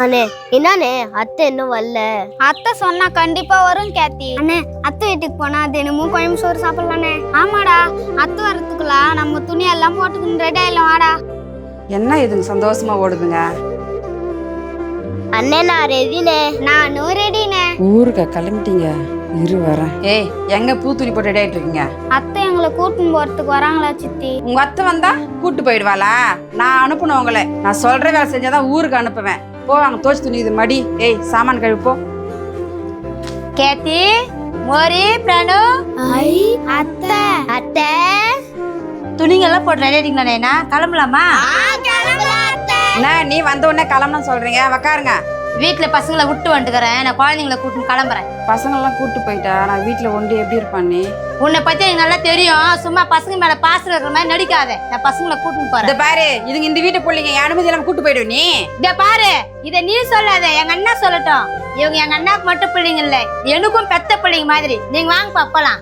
அண்ணே என்னண்ணே அத்தை இன்னும் வரல? அத்தை சொன்னா கண்டிப்பா வரும் கேத்தி. அண்ணே அத்தை வீட்டுக்கு போனா தினமும் குழம்பு சோறு சாப்பிடலானே. ஆமாடா, அத்தை வரத்துக்குள்ள நம்ம துணி எல்லாம் போட்டுக்கிட்டு ரெடி ஆயிடலாம் வாடா. என்ன இதுங்க சந்தோஷமா ஓடுதுங்க. அண்ணே நான் ரெடினே. நானும் ரெடினே. ஊருக்கு கிளம்பிட்டீங்க, இரு வரேன். ஏய், எங்க பூ துணி போட்டு ரெடி ஆயிட்டு இருக்கீங்க? அத்தை எங்களை கூட்டின்னு போறதுக்கு வராங்களா சித்தி? உங்க அத்தை வந்தா கூட்டு போயிடுவாளா? நான் அனுப்பணும் உங்களை. நான் சொல்ற வேலை செஞ்சாதான் ஊருக்கு அனுப்புவேன். போவாங்க, தோச்சு துணி இது மடி. ஏய், சாமான் கழுவி போ. கேத்தி, மோரி, பிரணு. ஐ அத்தை அத்தை துணிங்கெல்லாம் போட்டு ரெடி ஆயிட்டீங்களா? கிளம்பலாமா? என்ன நீ வந்த உடனே கிளம்பணும்னு சொல்றீங்க? உக்காருங்க. வீட்டுல பசங்களை விட்டு வந்துக்கிறேன். நான் குழந்தைங்களை கூட்டின்னு கிளம்புறேன். பசங்கள்லாம் கூட்டு போயிட்டா நான் வீட்டுல ஒண்டி எப்படி இருப்பான் நீ? உன்னை பத்தி எனக்கு நல்லா தெரியும். சும்மா பசங்க மேல பாசம் இருக்கிற மாதிரி நடிக்காத. நான் பசங்களை கூட்டின்னு இத போறேன். பாரு, இதுங்க இந்த வீட்டு பிள்ளைங்க, என் அனுமதி இல்லாம கூட்டு போயிடுவ நீ. இத பாரு, இத நீ சொல்லாத, எங்க அண்ணா சொல்லட்டும். இவங்க எங்க அண்ணாக்கு மட்டும் பிள்ளைங்க இல்ல, எனக்கும் பெத்த பிள்ளைங்க மாதிரி. நீங்க வாங்க போலாம்.